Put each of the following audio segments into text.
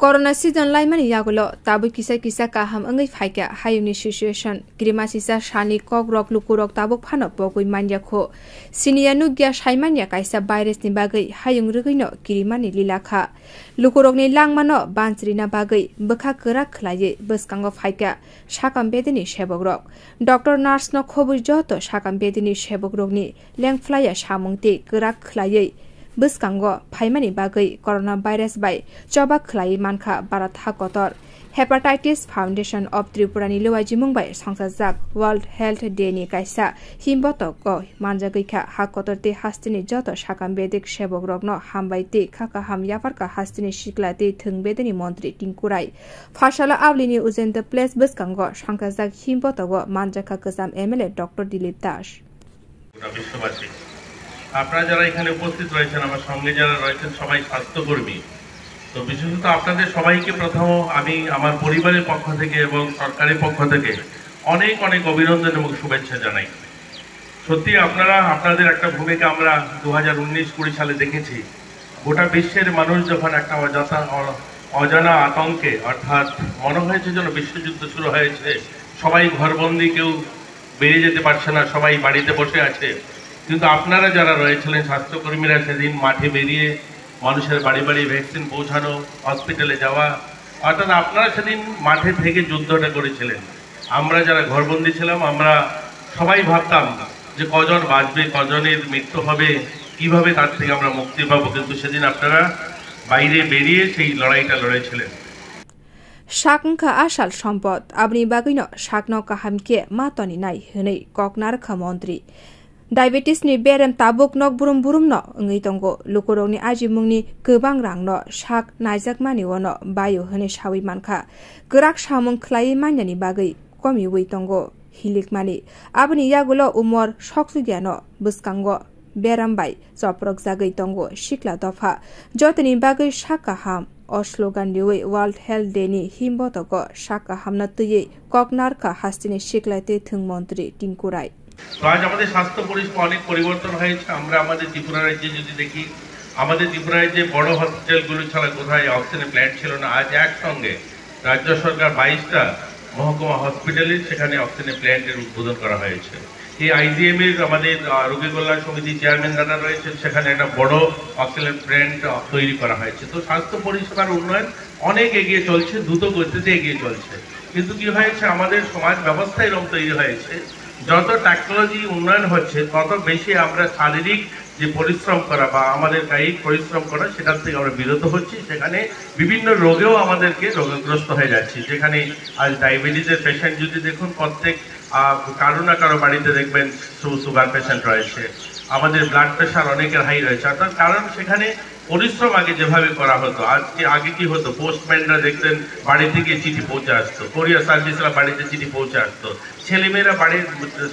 Corona season laimani yagulo tabu kisa kaham angai phaika hayuni situation grima sisa shani kogrok lukurok tabuk phanok bogui manjakha sinianu gya shaimanya kaisa virus ni bagai hayung rugino girimani lilakha lukurokni langmano bansrina bagai bokha kora khlai bwskango phaika sakam bedini sebogrok doctor nurse no khobui joto sakam bedini sebogrokni lengflaya samungti kora khlai bwskango phaimani bagai coronavirus bai choba khlai manka barat hakotor Hepatitis Foundation of Tripura ni luajimung bai songchajakha World Health Day ni kaisa himbotokgo manjakha hakotor te haste ni joto sakam bedik sebogrokno hambaiti kaham yaparka haste ni sikla te thwng bedini montri Tinku Roy phasalo aulini Ujjayanta Palace bwskango songchajakha himbotokgo manjakha kwcham MLA Dr.Dilip das আপনারা যারা এখানে উপস্থিত রয়েছেন আমার সঙ্গে যারা রয়েছেন সবাই স্বাস্থ্যকর্মী তো বিশেষত আপনাদের সবাইকে প্রথম আমি আমার পরিবারের পক্ষ থেকে এবং সরকারের পক্ষ থেকে অনেক অনেক অভিনন্দন এবং শুভেচ্ছা জানাই সত্যি আপনাদের একটা ভূমিকা আমরা 2019-20 সালে দেখেছি গোটা বিশ্বের মানুষ যখন একটা অজানা আতঙ্কে অর্থাৎ মনে হয়েছে যেন বিশ্বযুদ্ধ শুরু হয়েছে সবাই ঘরবন্দি কেউ বেরিয়ে যেতে পারছে না সবাই বাড়িতে বসে আছে কিন্তু আপনারা যারা রয়েছিলেন স্বাস্থ্যকর্মীরা সেদিন মাঠে বেরিয়ে মানুষের বাড়ি বাড়ি ভ্যাকসিন পৌঁছানো হসপিটালে যাওয়া অর্থাৎ আপনারা সেদিন মাঠে থেকে যুদ্ধটা করেছিলেন আমরা যারা ঘরবন্দি ছিলাম আমরা সবাই ভাবতাম যে কজন বাঁচবে কজনের মৃত্যু হবে কিভাবে তার থেকে আমরা মুক্তি পাবো কিন্তু সেদিন আপনারা বাইরে বেরিয়ে সেই লড়াইটা লড়েছিলেন Sakngkha asal সম্পদ abni bagino sakno kahamke matoni nai hनै koknarkha montri Diabetes ni berem tabuk nok burum no ngai tongo lukurokni ajimungni gobang rangno sak naijakmani wono bayo hne sawi mankha grak samung khlai manyani bagai komi wi tongo hilikmani abni yagulo umor soksugano bwskango beram bai choprok jagai tongo sikla dofa jotoni bagai sakaham o slogan diwe World Health Day ni himbotokgo sakahamna tuye koknarkha hastini siklaite thwng montri Tinku Roy তো আজ আমাদের স্বাস্থ্য পরিষেবা অনেক পরিবর্তন হয়েছে আমরা আমাদের ত্রিপুরা রাজ্যে যদি দেখি আমাদের ত্রিপুরা রাজ্যে বড় হসপিটালগুলো ছাড়া কোথায় অক্সিজেন প্ল্যান্ট ছিল না আজ একসঙ্গে রাজ্য সরকার 22টা মহকুমা হসপিটালে সেখানে অক্সিজেন প্ল্যান্টের উদ্বোধন করা হয়েছে এই আইজিএম এর আমাদের রোগী কল্যাণ সমিতির চেয়ারম্যান যারা রয়েছেন সেখানে একটা বড় অক্সিজেন প্ল্যান্ট তৈরি করা হয়েছে তো স্বাস্থ্য পরিষেবার উন্নয়ন অনেক এগিয়ে চলছে দ্রুত গতিতে এগিয়ে চলছে কিন্তু কি হয়েছে আমাদের সমাজ ব্যবস্থা এরকম তৈরি হয়েছে যত টেকনোলজি উন্নয়ন হচ্ছে তত বেশি আমরা শারীরিক যে পরিশ্রম করা বা আমাদের কায়িক পরিশ্রম করা সেটার থেকে আমরা বিরত হচ্ছি সেখানে বিভিন্ন রোগেও আমাদেরকে রোগগ্রস্ত হয়ে যাচ্ছি যেখানে আজ ডায়াবেটিসের পেশেন্ট যদি দেখুন প্রত্যেক কারো না কারো বাড়িতে দেখবেন সুগার পেশেন্ট রয়েছে আমাদের ব্লাড প্রেশার অনেকের হাই রয়েছে অর্থাৎ কারণ সেখানে পরিশ্রম আগে যেভাবে করা হতো আগে কি হতো পোস্টম্যানরা দেখতেন বাড়ি থেকে চিঠি পৌঁছে আসতো কোরিয়ার সার্ভিসরা বাড়িতে চিঠি পৌঁছে আসতো ছেলেমেয়েরা বাড়ির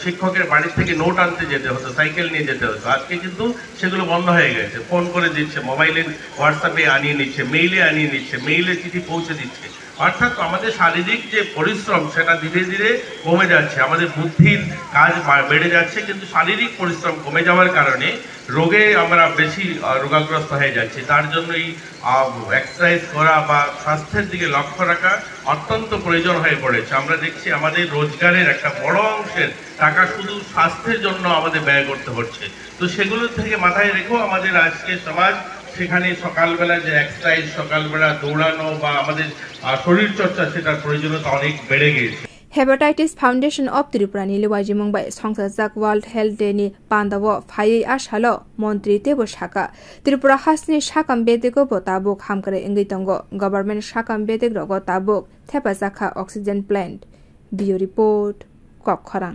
শিক্ষকের বাড়ি থেকে নোট আনতে যেতে হতো সাইকেল নিয়ে যেতে হতো আজকে কিন্তু সেগুলো বন্ধ হয়ে গেছে ফোন করে দিচ্ছে মোবাইলে হোয়াটসঅ্যাপে আনিয়ে নিচ্ছে মেইলে আনিয়ে নিচ্ছে মেইলে চিঠি পৌঁছে দিচ্ছে অর্থাৎ আমাদের শারীরিক যে পরিশ্রম সেটা ধীরে ধীরে কমে যাচ্ছে আমাদের বুদ্ধির কাজ বেড়ে যাচ্ছে কিন্তু শারীরিক পরিশ্রম কমে যাওয়ার কারণে রোগে আমরা বেশি রোগাগ্রস্ত হয়ে যাচ্ছি তার জন্য এই এক্সারসাইজ করা বা স্বাস্থ্যের দিকে লক্ষ্য রাখা অত্যন্ত প্রয়োজন হয়ে পড়েছে আমরা দেখছি আমাদের রোজগারের একটা বড় অংশের টাকা শুধু স্বাস্থ্যের জন্য আমাদের ব্যয় করতে হচ্ছে তো সেগুলো থেকে মাথায় রেখেও আমাদের আজকে সমাজ সেখানে সকালবেলা যে এক্সারসাইজ সকালবেলা দৌড়ানো বা আমাদের শরীর চর্চা সেটার প্রয়োজনীয়তা অনেক বেড়ে গিয়েছে Hepatitis Foundation of Tripura ni luajimung bai songchajakha World Health Day ni pandawo phai Asalno montri tebo saka Tripura hasni sakam bedego botabuk hamkare ingai tongo government sakam bedeg rogo tabuk phasalo oxygen plant Bio report ongkhorkha